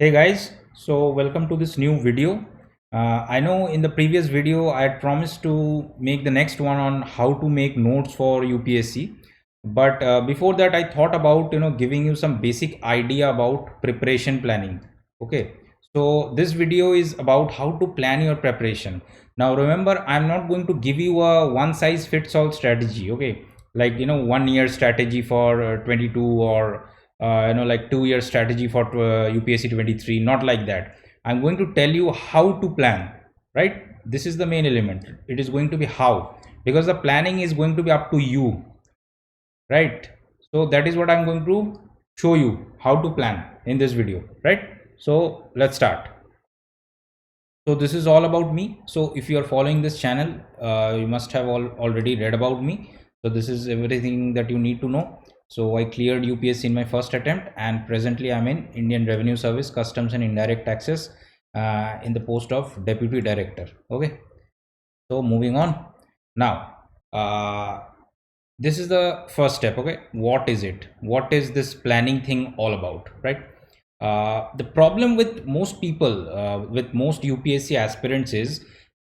Hey guys, so welcome to this new video. I know in the previous video I had promised to make the next one on how to make notes for UPSC, but before that I thought about giving you some basic idea about preparation planning. Okay, so this video is about how to plan your preparation. Now remember, I'm not going to give you a one size fits all strategy. Okay, like 1 year strategy for 22 or like 2 year strategy for UPSC 23, not like that. I'm going to tell you how to plan, right? This is the main element. It is going to be how, because the planning is going to be up to you, right? So that is what I'm going to show you how to plan in this video, right? So let's start. So this is all about me. So if you are following this channel, you must have already read about me. So this is everything that you need to know. So I cleared UPSC in my first attempt, and presently I'm in Indian Revenue Service, Customs and Indirect Taxes, in the post of Deputy Director. Okay. So moving on. Now, this is the first step. Okay, what is it? What is this planning thing all about, right? The problem with most people, with most UPSC aspirants, is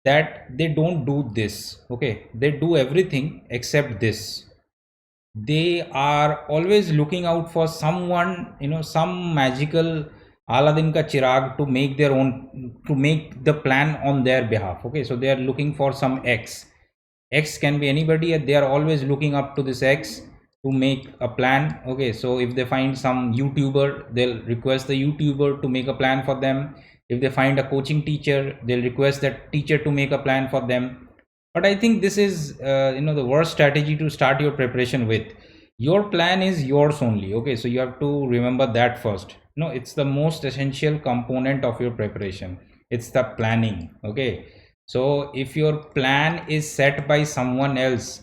that they don't do this. Okay, they do everything except this. They are always looking out for someone, some magical Aladdin ka chirag to make their own, to make the plan on their behalf. Okay, so they are looking for some X can be anybody, and they are always looking up to this X to make a plan. Okay, so if they find some YouTuber, they'll request the YouTuber to make a plan for them. If they find a coaching teacher, they'll request that teacher to make a plan for them. But I think this is the worst strategy to start your preparation with. Your plan is yours only. Okay, so you have to remember that first. No, it's the most essential component of your preparation. It's the planning. Okay, so if your plan is set by someone else,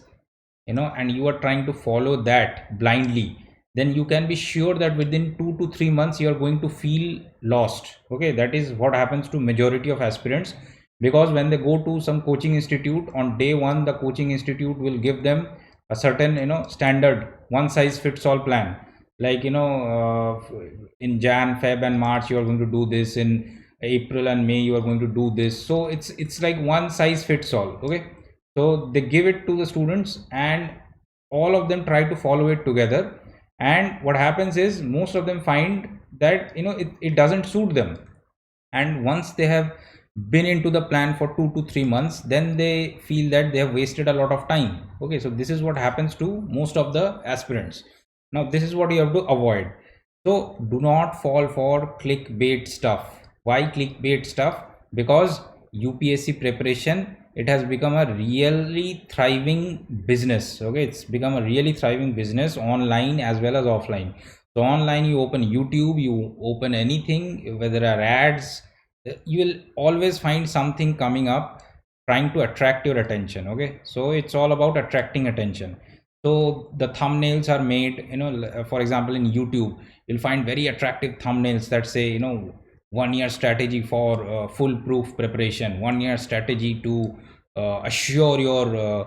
and you are trying to follow that blindly, then you can be sure that within 2 to 3 months you are going to feel lost. Okay, that is what happens to majority of aspirants, because when they go to some coaching institute, on day one the coaching institute will give them a certain standard one size fits all plan, like in Jan, Feb and March you are going to do this, in April and May you are going to do this. So it's like one size fits all. Okay, so they give it to the students and all of them try to follow it together, and what happens is most of them find that it doesn't suit them, and once they have been into the plan for 2 to 3 months, then they feel that they have wasted a lot of time. Okay, so this is what happens to most of the aspirants. Now this is what you have to avoid. So do not fall for clickbait stuff. Why clickbait stuff? Because UPSC preparation, it has become a really thriving business. Okay, it's become a really thriving business online as well as offline. So online you open YouTube, you open anything, whether are ads, you will always find something coming up trying to attract your attention. Okay, so it's all about attracting attention. So the thumbnails are made, for example in YouTube you'll find very attractive thumbnails that say 1 year strategy for foolproof preparation, 1 year strategy to assure your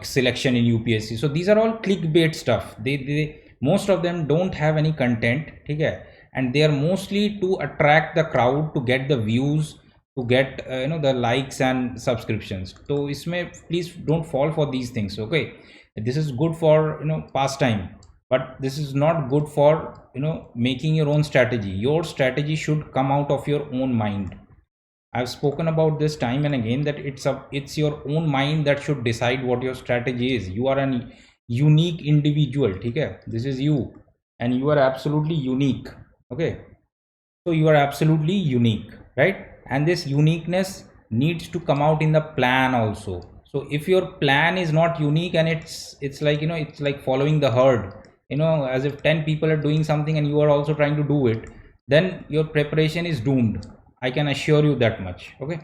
selection in UPSC. So these are all clickbait stuff. They most of them don't have any content. Okay, and they are mostly to attract the crowd, to get the views, to get the likes and subscriptions. So isme please don't fall for these things. Okay, this is good for pastime, but this is not good for making your own strategy. Your strategy should come out of your own mind. I've spoken about this time and again that it's your own mind that should decide what your strategy is. You are an unique individual. Okay, this is you, and you are absolutely unique. Okay, so you are absolutely unique, right? And this uniqueness needs to come out in the plan also. So if your plan is not unique, and it's like it's like following the herd, as if 10 people are doing something and you are also trying to do it, then your preparation is doomed. I can assure you that much. Okay,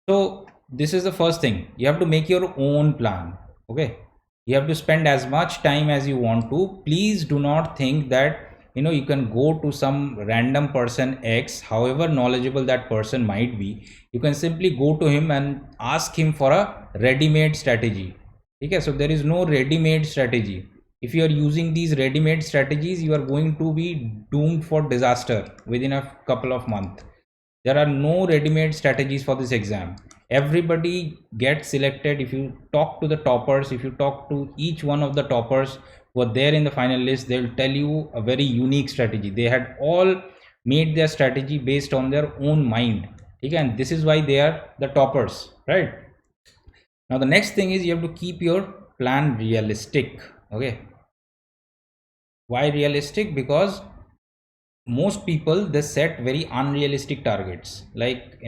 so this is the first thing. You have to make your own plan. Okay, you have to spend as much time as you want to. Please do not think that you can go to some random person X, however knowledgeable that person might be. You can simply go to him and ask him for a ready-made strategy. Okay, so there is no ready-made strategy. If you are using these ready-made strategies, you are going to be doomed for disaster within a couple of months. There are no ready-made strategies for this exam. Everybody gets selected. If you talk to the toppers, if you talk to each one of the toppers who are there in the final list, they'll tell you a very unique strategy. They had all made their strategy based on their own mind. Okay, and this is why they are the toppers, right? Now the next thing is you have to keep your plan realistic. Okay, why realistic? Because most people, they set very unrealistic targets, like,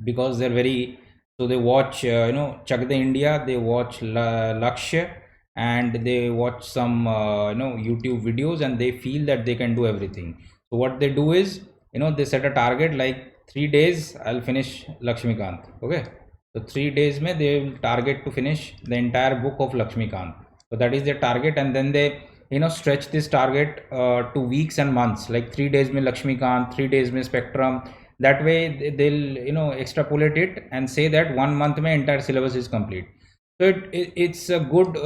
because they're very, so they watch, Chak De India, they watch Lakshya, and they watch some YouTube videos, and they feel that they can do everything. So what they do is, they set a target like 3 days I'll finish Lakshmikant. Okay, so 3 days mein they will target to finish the entire book of Lakshmikant. So that is their target, and then they stretch this target to weeks and months, like 3 days mein Lakshmikant, 3 days mein Spectrum. That way they'll extrapolate it and say that 1 month mein entire syllabus is complete. So it's a good,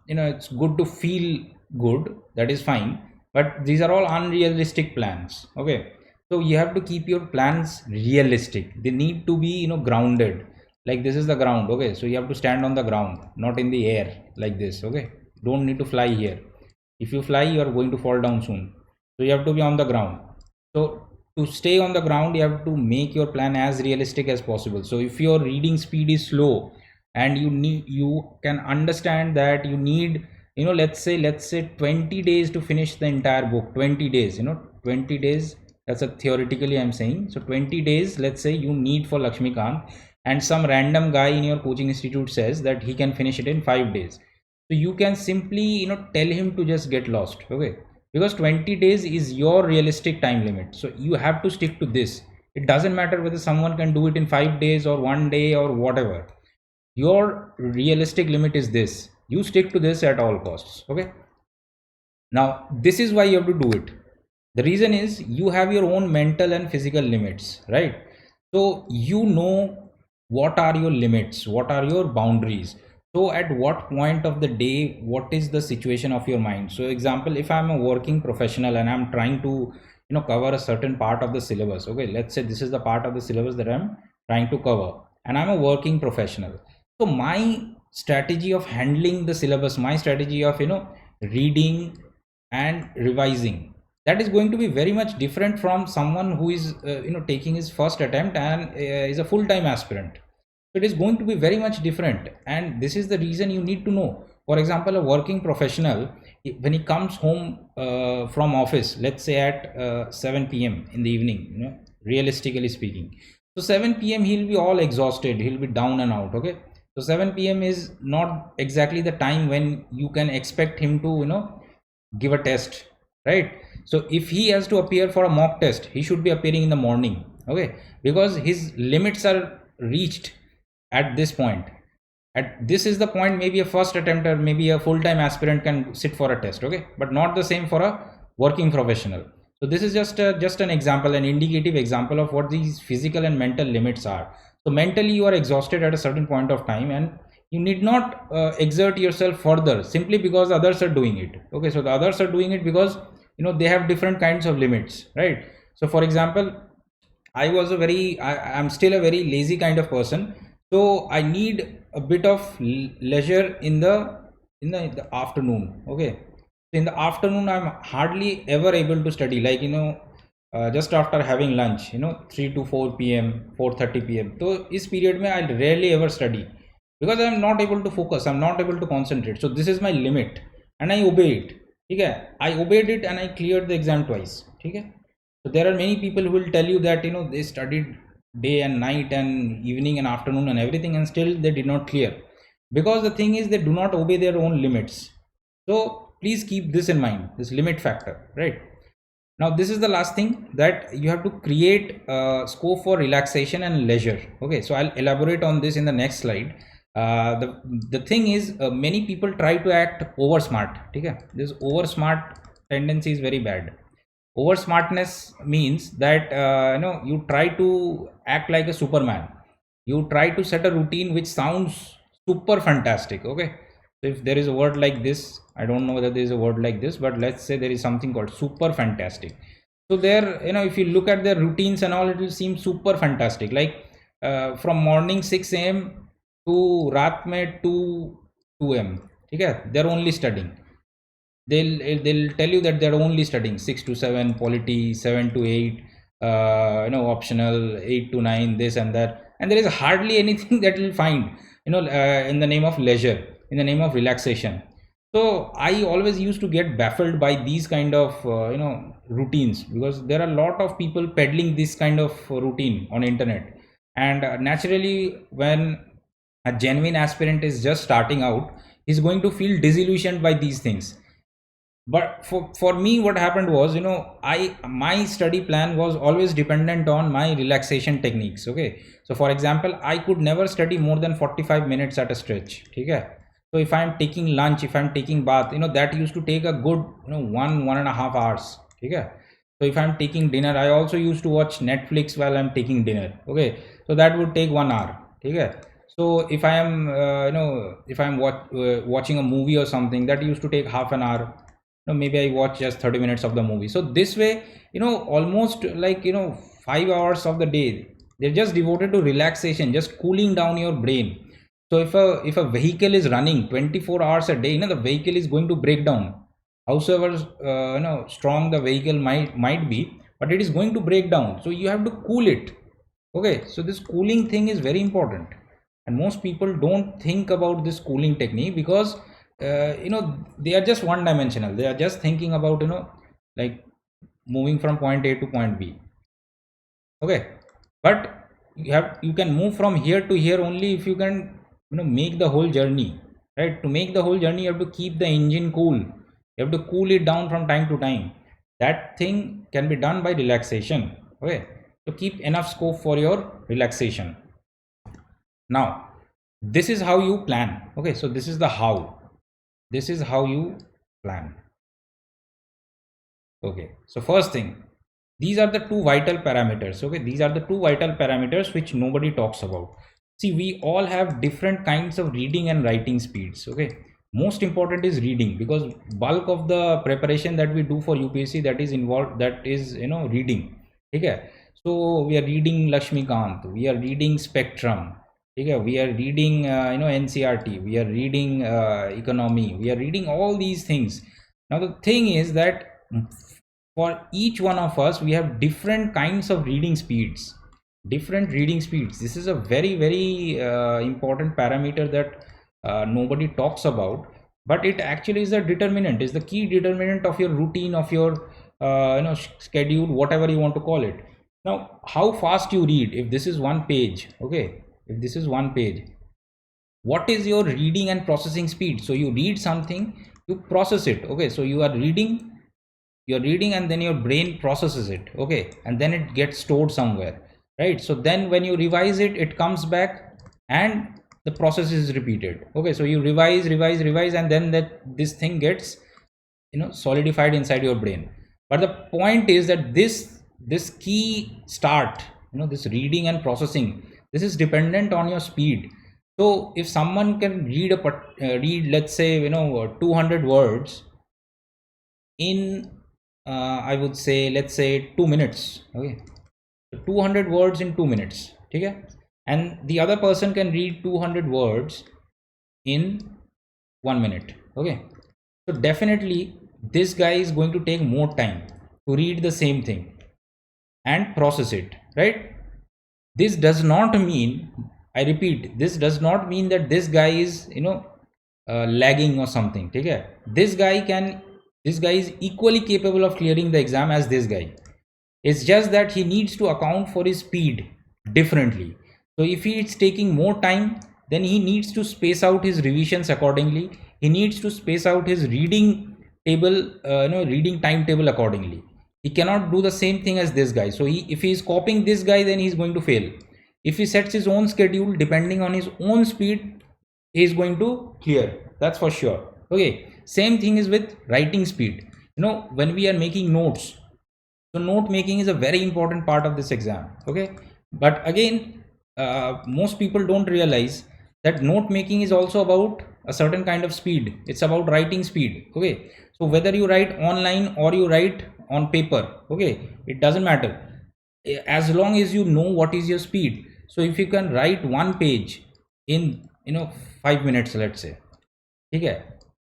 it's good to feel good, that is fine, but these are all unrealistic plans. Okay, so you have to keep your plans realistic. They need to be grounded. Like this is the ground. Okay, so you have to stand on the ground, not in the air like this. Okay, don't need to fly here. If you fly, you are going to fall down soon. So you have to be on the ground. So to stay on the ground, you have to make your plan as realistic as possible. So if your reading speed is slow, and you can understand that you need, let's say 20 days to finish the entire book. 20 days, 20 days, that's a theoretically I'm saying. So 20 days, let's say you need for Lakshmikant, and some random guy in your coaching institute says that he can finish it in 5 days. So you can simply tell him to just get lost. Okay, because 20 days is your realistic time limit, so you have to stick to this. It doesn't matter whether someone can do it in 5 days or 1 day or whatever. Your realistic limit is this. You stick to this at all costs. Okay, now this is why you have to do it. The reason is you have your own mental and physical limits, right? So what are your limits, what are your boundaries. So at what point of the day, what is the situation of your mind? So example, if I'm a working professional and I'm trying to cover a certain part of the syllabus. Okay, let's say this is the part of the syllabus that I'm trying to cover, and I'm a working professional. So my strategy of handling the syllabus, my strategy of reading and revising, that is going to be very much different from someone who is taking his first attempt and is a full-time aspirant. It is going to be very much different, and this is the reason you need to know. For example, a working professional, when he comes home from office, let's say at 7 p.m. in the evening, realistically speaking, so 7 p.m. he'll be all exhausted, he'll be down and out. Okay, so 7 p.m. is not exactly the time when you can expect him to give a test, right? So if he has to appear for a mock test, he should be appearing in the morning. Okay, because his limits are reached at this point. At this is the point, maybe a first attempter, maybe a full-time aspirant can sit for a test. Okay, but not the same for a working professional. So this is just an example, an indicative example of what these physical and mental limits are. So mentally you are exhausted at a certain point of time, and you need not exert yourself further simply because others are doing it. Okay, so the others are doing it because they have different kinds of limits, right? So for example, I'm still a very lazy kind of person, so I need a bit of leisure in the afternoon. Okay, in the afternoon I'm hardly ever able to study, like just after having lunch, 3 to 4 p.m, 4:30 p.m. So this period mein I'll rarely ever study, because I'm not able to focus, I'm not able to concentrate. So this is my limit, and I obey it. Okay, I obeyed it and I cleared the exam twice. Okay, so there are many people who will tell you that they studied day and night and evening and afternoon and everything, and still they did not clear, because the thing is they do not obey their own limits. So please keep this in mind, this limit factor, right? Now this is the last thing, that you have to create scope for relaxation and leisure. Okay, so I'll elaborate on this in the next slide. The thing is, many people try to act over smart. Okay, this over smart tendency is very bad. Over smartness means that you try to act like a superman. You try to set a routine which sounds super fantastic. Okay, So if there is a word like this, I don't know whether there is a word like this, but let's say there is something called super fantastic. So there, if you look at their routines and all, it will seem super fantastic. Like from morning 6 a.m. to raat mein 2 a.m. Okay, they're only studying. They'll tell you that they're only studying 6 to 7 polity, 7 to 8 optional, 8 to 9 this and that, and there is hardly anything that you'll find in the name of leisure, in the name of relaxation. So I always used to get baffled by these kind of routines, because there are a lot of people peddling this kind of routine on internet. And naturally, when a genuine aspirant is just starting out, he's going to feel disillusioned by these things. But for me, what happened was, my study plan was always dependent on my relaxation techniques. Okay, so for example, I could never study more than 45 minutes at a stretch. Okay, so if I'm taking lunch, if I'm taking bath, that used to take a good 1.5 hours. Okay, so if I'm taking dinner, I also used to watch Netflix while I'm taking dinner. Okay, so that would take 1 hour. Okay, so if I am if I'm watching a movie or something, that used to take half an hour. Maybe I watch just 30 minutes of the movie. So this way, almost like 5 hours of the day, they're just devoted to relaxation, just cooling down your brain. So if a vehicle is running 24 hours a day, the vehicle is going to break down. Howsoever strong the vehicle might be, but it is going to break down. So you have to cool it. Okay, so this cooling thing is very important, and most people don't think about this cooling technique, because they are just one dimensional. They are just thinking about like moving from point A to point B. Okay, but you can move from here to here only if you can make the whole journey, right? To make the whole journey, you have to keep the engine cool. You have to cool it down from time to time. That thing can be done by relaxation. Okay, so keep enough scope for your relaxation. Now this is how you plan. Okay, so this is the how. This is how you plan. Okay, so first thing, these are the two vital parameters. Okay, these are the two vital parameters which nobody talks about. See, we all have different kinds of reading and writing speeds. Okay, most important is reading, because bulk of the preparation that we do for UPSC, that is involved, that is reading. Okay, so we are reading Lakshmikant, we are reading Spectrum. Okay, we are reading NCRT, we are reading economy, we are reading all these things. Now the thing is that for each one of us, we have different kinds of reading speeds. This is a very, very important parameter that nobody talks about, but it actually is a determinant, is the key determinant of your routine, of your schedule, whatever you want to call it. Now how fast you read, if this is one page, okay, if this is one page, what is your reading and processing speed? So you read something, you process it. Okay, so you're reading and then your brain processes it. Okay, and then it gets stored somewhere, right? So then when you revise it, it comes back and the process is repeated. Okay, so you revise, and then this thing gets solidified inside your brain. But the point is that this key start, this reading and processing, this is dependent on your speed. So if someone can read let's say 200 words in I would say, let's say 2 minutes. Okay, 200 words in 2 minutes. Okay, and the other person can read 200 words in 1 minute. Okay, so definitely this guy is going to take more time to read the same thing and process it, right? This does not mean, I repeat, this does not mean that this guy is lagging or something. Okay, this guy is equally capable of clearing the exam as this guy. It's just that he needs to account for his speed differently. So if he is taking more time, then he needs to space out his revisions accordingly. He needs to space out his reading table, reading timetable accordingly. He cannot do the same thing as this guy. So if he is copying this guy, then he is going to fail. If he sets his own schedule depending on his own speed, he is going to clear. That's for sure. Okay, same thing is with writing speed. When we are making notes, so note making is a very important part of this exam. Okay, but again, most people don't realize that note making is also about a certain kind of speed. It's about writing speed. Okay, so whether you write online or you write on paper, okay, it doesn't matter as long as you know what is your speed. So if you can write one page in 5 minutes, let's say, okay,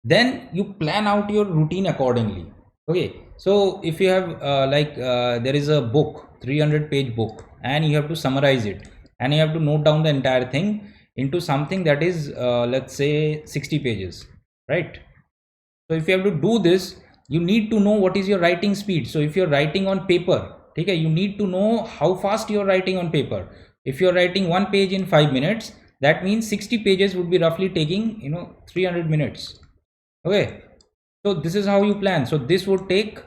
then you plan out your routine accordingly. Okay, so if you have there is a book, 300-page book, and you have to summarize it, and you have to note down the entire thing into something that is let's say 60 pages, right? So if you have to do this, you need to know what is your writing speed. So if you're writing on paper, okay, you need to know how fast you're writing on paper. If you're writing one page in 5 minutes, that means 60 pages would be roughly taking 300 minutes. Okay, so this is how you plan. So this would take,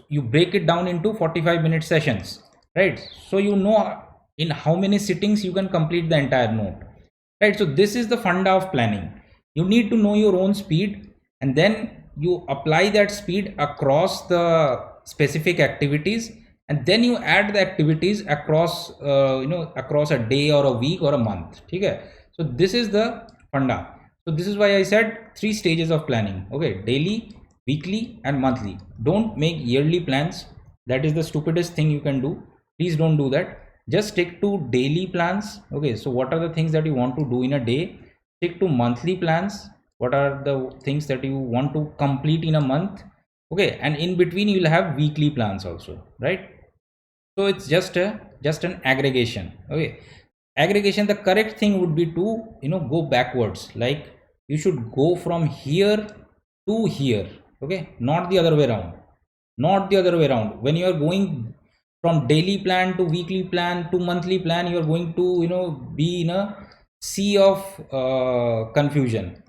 you break it down into 45-minute sessions, right? So you know in how many sittings you can complete the entire note, right? So this is the funda of planning. You need to know your own speed, and then you apply that speed across the specific activities, and then you add the activities across across a day or a week or a month. Okay, so this is the funda. So this is why I said 3 stages of planning. Okay, daily, weekly and monthly. Don't make yearly plans. That is the stupidest thing you can do. Please don't do that. Just stick to daily plans. Okay, so what are the things that you want to do in a day? Stick to monthly plans. What are the things that you want to complete in a month? Okay, and in between you will have weekly plans also, right? So it's just an aggregation. Okay, aggregation, the correct thing would be to go backwards. Like you should go from here to here. Okay, not the other way around. Not the other way around. When you are going from daily plan to weekly plan to monthly plan, you are going to be in a sea of confusion.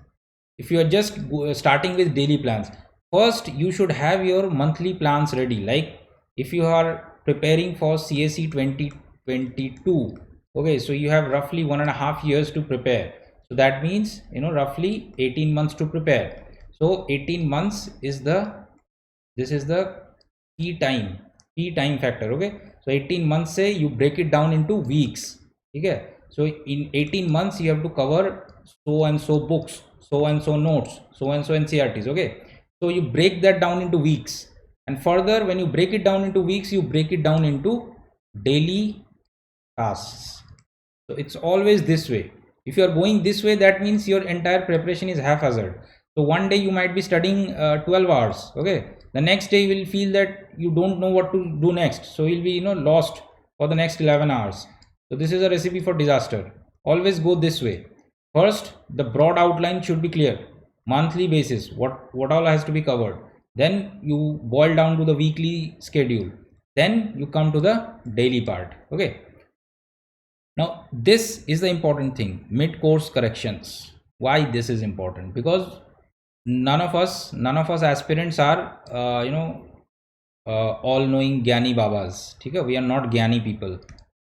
If you are just starting with daily plans, first you should have your monthly plans ready. Like if you are preparing for CSE 2022, okay, so you have roughly 1.5 years to prepare. So that means roughly 18 months to prepare. So 18 months is this is the key time factor. Okay, so 18 months, say you break it down into weeks. Okay, so in 18 months you have to cover so and so books, so and so notes, so and so NCRTs. Okay, so you break that down into weeks, and further when you break it down into weeks, you break it down into daily tasks. So it's always this way. If you are going this way, that means your entire preparation is haphazard. So one day you might be studying 12 hours. Okay, the next day you will feel that you don't know what to do next, so you'll be lost for the next 11 hours. So this is a recipe for disaster. Always go this way. First, the broad outline should be clear. Monthly basis, what all has to be covered. Then you boil down to the weekly schedule. Then you come to the daily part. Okay, now this is the important thing, mid-course corrections. Why this is important? Because none of us aspirants are all-knowing Gyani Babas. Okay? We are not Gyani people.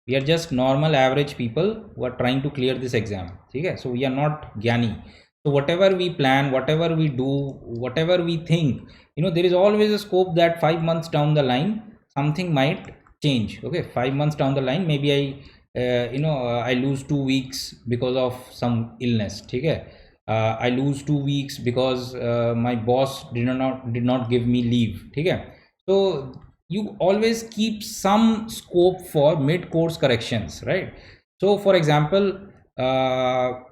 We are just normal average people who are trying to clear this exam. Okay? So we are not Gyani. So whatever we plan, whatever we do, whatever we think, there is always a scope that 5 months down the line something might change. Okay, 5 months down the line, maybe I lose 2 weeks because of some illness. Okay, I lose 2 weeks because my boss did not give me leave. Okay, so you always keep some scope for mid-course corrections, right? So for example,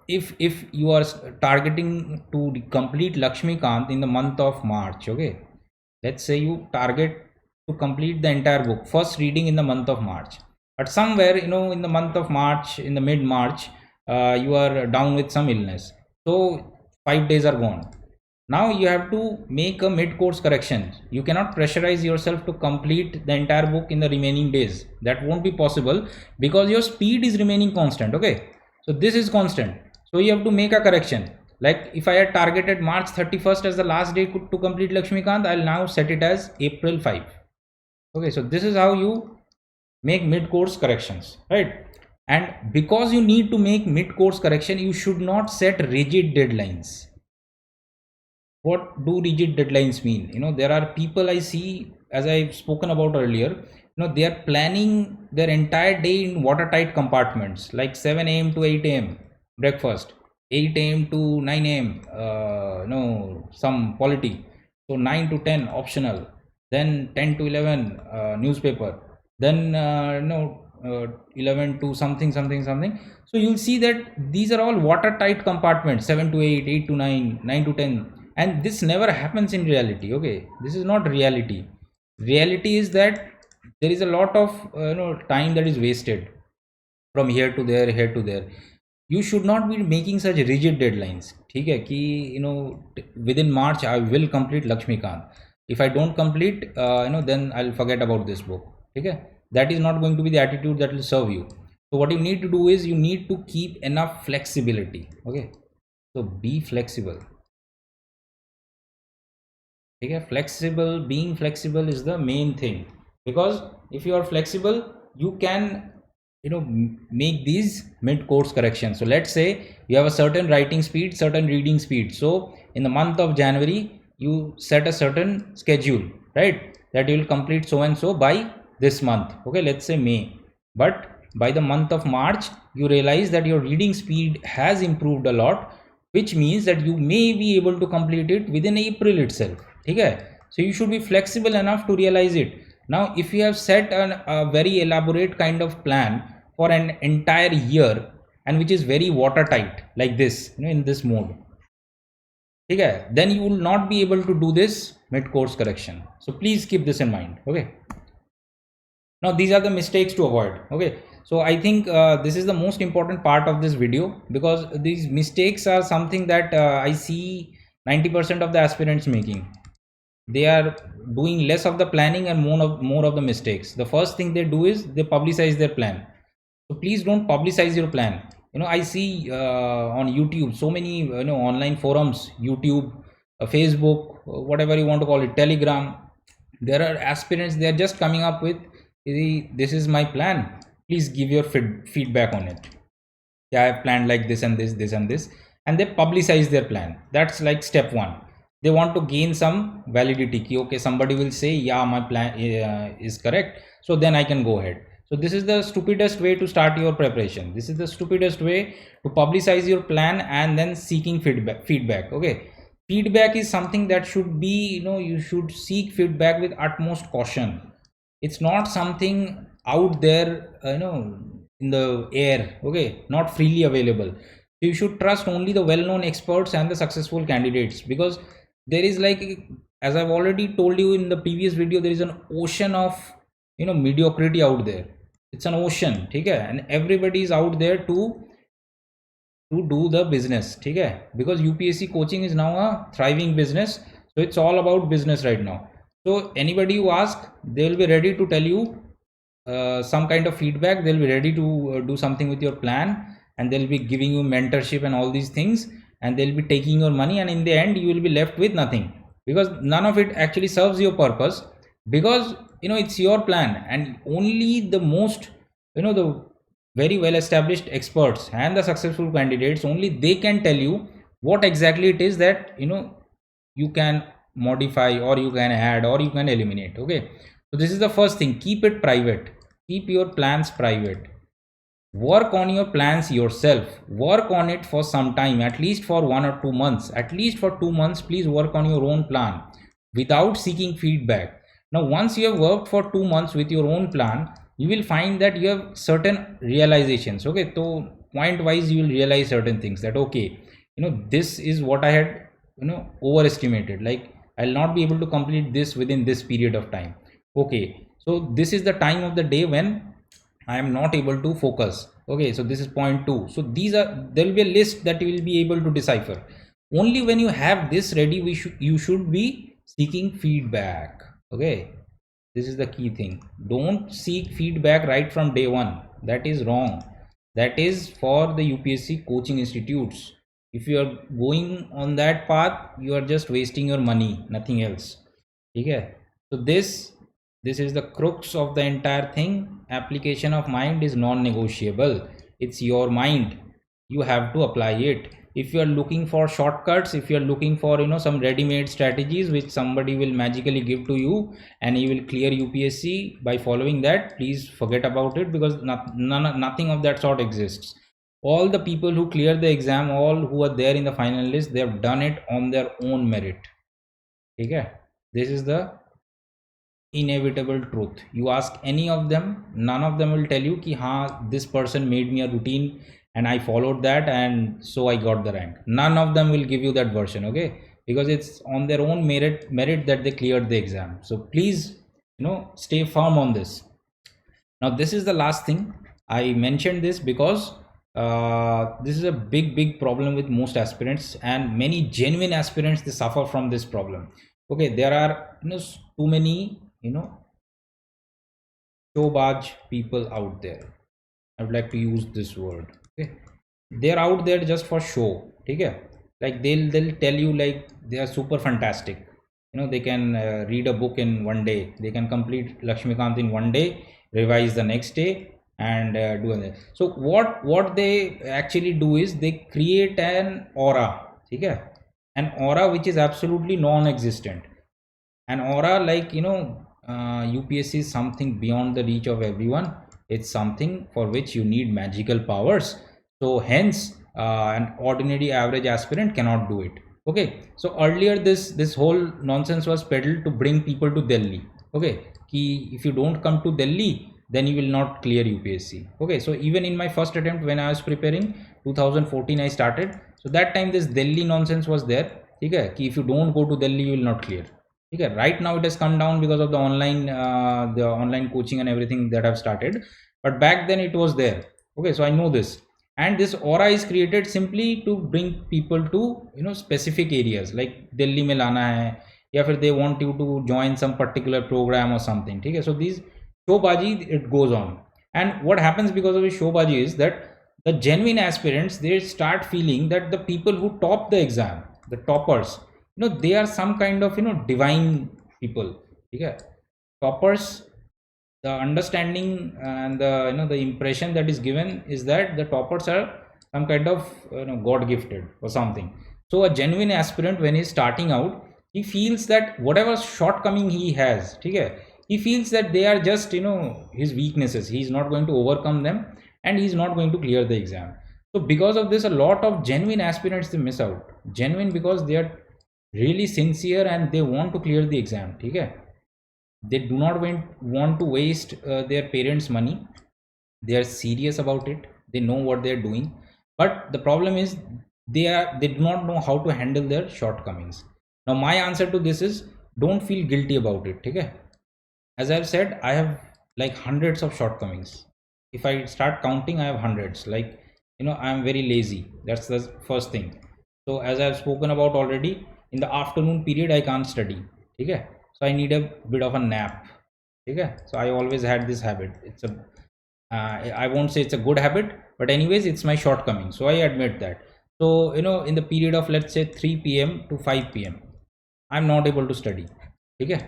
if you are targeting to complete Lakshmikant in the month of March, okay, let's say you target to complete the entire book, first reading in the month of March, but somewhere in the month of March, in the mid-March, you are down with some illness, so 5 days are gone. Now you have to make a mid-course correction. You cannot pressurize yourself to complete the entire book in the remaining days. That won't be possible because your speed is remaining constant. Okay, so this is constant, so you have to make a correction. Like if I had targeted March 31st as the last day to complete Lakshmikant, I'll now set it as April 5. Okay, so this is how you make mid-course corrections, right? And because you need to make mid-course correction, you should not set rigid deadlines. What do rigid deadlines mean? There are people I see, as I've spoken about earlier, they are planning their entire day in watertight compartments, like 7 a.m. to 8 a.m. breakfast, 8 a.m. to 9 a.m. No, some polity. So 9 to 10 optional, then 10 to 11 newspaper, then 11 to something something something. So you'll see that these are all watertight compartments, 7 to 8, 8 to 9, 9 to 10, and this never happens in reality. Okay, this is not reality. Reality is that there is a lot of time that is wasted from here to there, here to there. You should not be making such rigid deadlines. ठीक है कि within March I will complete Lakshmikant. If I don't complete, then I'll forget about this book. ठीक है, that is not going to be the attitude that will serve you. So what you need to do is you need to keep enough flexibility. Okay, so be flexible. ठीक है, flexible, being flexible is the main thing, because if you are flexible you can make these mid course corrections. So let's say you have a certain writing speed, certain reading speed. So in the month of January you set a certain schedule, right, that you will complete so and so by this month. Okay, let's say May. But by the month of March you realize that your reading speed has improved a lot, which means that you may be able to complete it within April itself. Okay, so you should be flexible enough to realize it. Now if you have set a very elaborate kind of plan for an entire year, and which is very watertight like this, in this mode, okay, then you will not be able to do this mid course correction. So please keep this in mind. Okay, now these are the mistakes to avoid. Okay, so I think this is the most important part of this video, because these mistakes are something that I see 90% of the aspirants making. They are doing less of the planning and more of the mistakes. The first thing they do is they publicize their plan. So please don't publicize your plan. I see on YouTube so many online forums, YouTube, Facebook, whatever you want to call it, Telegram. There are aspirants, they are just coming up with, this is my plan, please give your feedback on it. Yeah, I have planned like this and this and this, and they publicize their plan. That's like step one. They want to gain some validity. Okay, somebody will say, yeah, my plan is correct, so then I can go ahead. So this is the stupidest way to start your preparation. This is the stupidest way to publicize your plan and then seeking feedback. Okay, feedback is something that should be, you should seek feedback with utmost caution. It's not something out there, in the air. Okay, not freely available. So you should trust only the well-known experts and the successful candidates, because there is, like, as I've already told you in the previous video, there is an ocean of mediocrity out there. It's an ocean, okay, and everybody is out there to do the business, okay, because UPSC coaching is now a thriving business. So it's all about business right now. So anybody you ask, they will be ready to tell you some kind of feedback. They'll be ready to do something with your plan, and they'll be giving you mentorship and all these things, and they'll be taking your money, and in the end you will be left with nothing, because none of it actually serves your purpose, because it's your plan, and only the most the very well established experts and the successful candidates, only they can tell you what exactly it is that you can modify, or you can add, or you can eliminate. Okay, so this is the first thing. Keep it private. Keep your plans private. Work on your plans yourself. Work on it for some time, at least for 1 or 2 months. At least for 2 months, please work on your own plan without seeking feedback. Now once you have worked for 2 months with your own plan, you will find that you have certain realizations. Okay, so point wise you will realize certain things, that okay, this is what I had overestimated, like I'll not be able to complete this within this period of time. Okay, so this is the time of the day when I am not able to focus. Okay, so this is point 2. So there will be a list that you will be able to decipher. Only when you have this ready, you should be seeking feedback. Okay, this is the key thing. Don't seek feedback right from day one. That is wrong. That is for the UPSC coaching institutes. If you are going on that path, you are just wasting your money, nothing else. Okay, so this is the crux of the entire thing. Application of mind is non-negotiable. It's your mind, you have to apply it. If you are looking for shortcuts, if you are looking for some ready-made strategies which somebody will magically give to you and you will clear UPSC by following that, please forget about it, because nothing of that sort exists. All the people who clear the exam, all who are there in the final list, they have done it on their own merit. Okay, this is the inevitable truth. You ask any of them, none of them will tell you ki ha, this person made me a routine and I followed that and so I got the rank. None of them will give you that version. Okay, because it's on their own merit that they cleared the exam. So please, stay firm on this. Now this is the last thing. I mentioned this because this is a big problem with most aspirants, and many genuine aspirants, they suffer from this problem. Okay, there are too many showbaj people out there. I would like to use this word. Okay, they're out there just for show. Okay, like they'll tell you like they are super fantastic. They can read a book in one day, they can complete Lakshmikant in one day, revise the next day, and do it. So what they actually do is they create an aura. Okay, an aura which is absolutely non-existent. An aura, like UPSC is something beyond the reach of everyone. It's something for which you need magical powers. So hence an ordinary average aspirant cannot do it. Okay, so earlier this whole nonsense was peddled to bring people to Delhi. Okay, if you don't come to Delhi, then you will not clear UPSC. Okay, so even in my first attempt when I was preparing 2014, I started. So that time this Delhi nonsense was there. Okay, if you don't go to Delhi, you will not clear. Okay, right now it has come down because of the online coaching and everything that I've started, but back then it was there. Okay, so I know this, and this aura is created simply to bring people to specific areas, like Delhi mein lana hai, या फिर they want you to join some particular program or something. Okay, so these showbaji, it goes on. And what happens because of this showbaji is that the genuine aspirants, they start feeling that the people who top the exam, the toppers, they are some kind of divine people. Okay, toppers, the understanding and the impression that is given is that the toppers are some kind of god gifted or something. So a genuine aspirant, when he's starting out, he feels that whatever shortcoming he has, okay, he feels that they are just his weaknesses. He's not going to overcome them and he's not going to clear the exam. So because of this, a lot of genuine aspirants, they miss out. Genuine because they are really sincere and they want to clear the exam. Okay, they do not want to waste their parents' money. They are serious about it. They know what they are doing, but the problem is they do not know how to handle their shortcomings. Now my answer to this is, don't feel guilty about it. Okay, as I've said, I have like hundreds of shortcomings. If I start counting, I have hundreds. Like I'm very lazy. That's the first thing. So as I've spoken about already, in the afternoon period I can't study. Okay, so I need a bit of a nap. Okay, so I always had this habit. It's a I won't say it's a good habit, but anyways, it's my shortcoming, so I admit that. So in the period of, let's say, 3 p.m. to 5 p.m, I'm not able to study. Okay,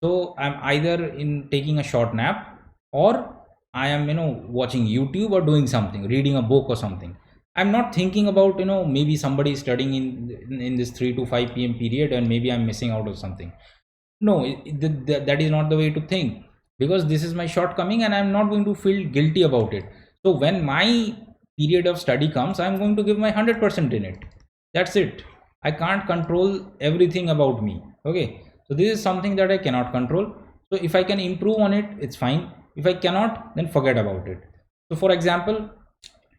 so I'm either in taking a short nap, or I am watching YouTube or doing something, reading a book or something. I'm not thinking about maybe somebody is studying in this 3 to 5 p.m period and maybe I'm missing out of something. No, that is not the way to think, because this is my shortcoming and I'm not going to feel guilty about it. So when my period of study comes, I'm going to give my 100% in it. That's it. I can't control everything about me. Okay, so this is something that I cannot control. So if I can improve on it, it's fine. If I cannot, then forget about it. So for example,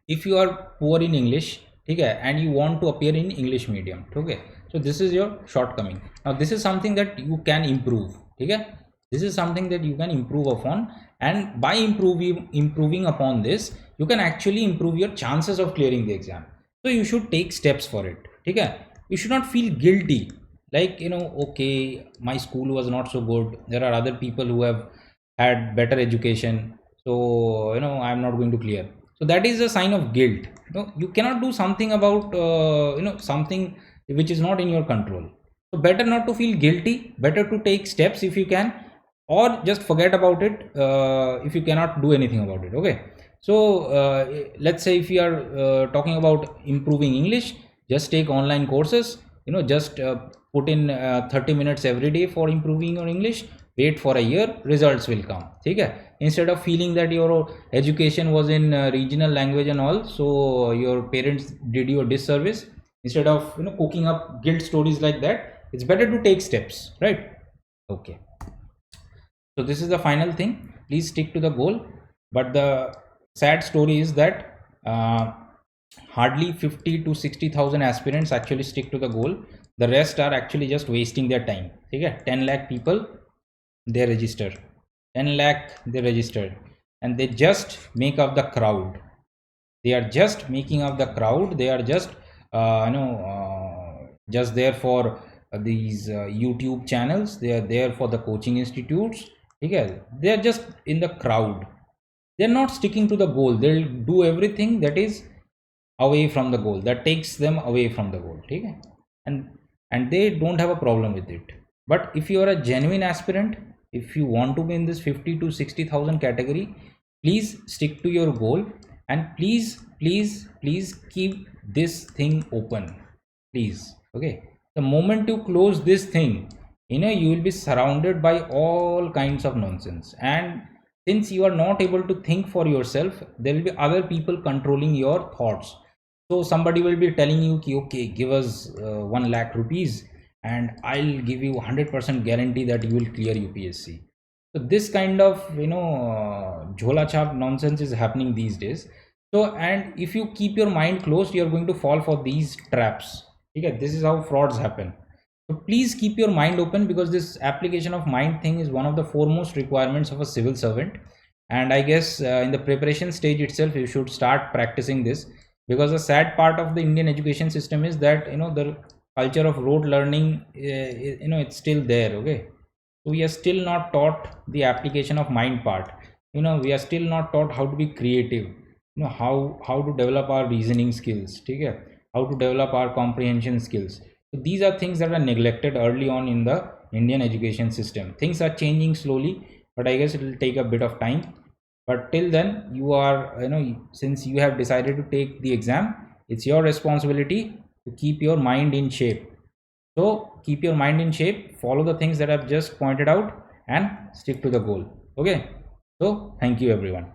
if you are poor in English, okay, and you want to appear in English medium, okay, so this is your shortcoming. Now this is something that you can improve. Okay, this is something that you can improve upon, and by improving upon this, you can actually improve your chances of clearing the exam. So you should take steps for it. Okay, you should not feel guilty, like okay, my school was not so good, there are other people who have had better education, so I'm not going to clear. So that is a sign of guilt. You cannot do something about something which is not in your control. So better not to feel guilty, better to take steps if you can, or just forget about it if you cannot do anything about it. Okay, so let's say if you are talking about improving English, just take online courses. Just put in 30 minutes every day for improving your English. wait for a year, results will come. Okay, instead of feeling that your education was in regional language and all, so your parents did you a disservice, instead of cooking up guilt stories like that, it's better to take steps, right? Okay, so this is the final thing. Please stick to the goal. But the sad story is that hardly 50 to 60,000 aspirants actually stick to the goal. The rest are actually just wasting their time. Okay, 10 lakh people they register, 10 lakh they register, and they just make up the crowd. They are just making up the crowd. They are just just there for these YouTube channels. They are there for the coaching institutes. Okay, they are just in the crowd. They're not sticking to the goal. They'll do everything that is away from the goal, that takes them away from the goal. Okay, and they don't have a problem with it. But if you are a genuine aspirant, if you want to be in this 50 to 60,000 category, please stick to your goal, and please keep this thing open, please. Okay, the moment you close this thing, you will be surrounded by all kinds of nonsense. And since you are not able to think for yourself, there will be other people controlling your thoughts. So somebody will be telling you, okay, give us 1 lakh rupees and I'll give you 100% guarantee that you will clear UPSC. So this kind of jhola chap nonsense is happening these days. So, and if you keep your mind closed, you're going to fall for these traps. Okay, this is how frauds happen. So please keep your mind open, because this application of mind thing is one of the foremost requirements of a civil servant. And I guess in the preparation stage itself, you should start practicing this, because the sad part of the Indian education system is that the culture of rote learning, it's still there. Okay, so we are still not taught the application of mind part. We are still not taught how to be creative, how to develop our reasoning skills. Okay, how to develop our comprehension skills. So these are things that are neglected early on in the Indian education system. Things are changing slowly, but I guess it will take a bit of time. But till then, you are, since you have decided to take the exam, it's your responsibility to keep your mind in shape. So keep your mind in shape, follow the things that I've just pointed out, and stick to the goal. Okay, so thank you everyone.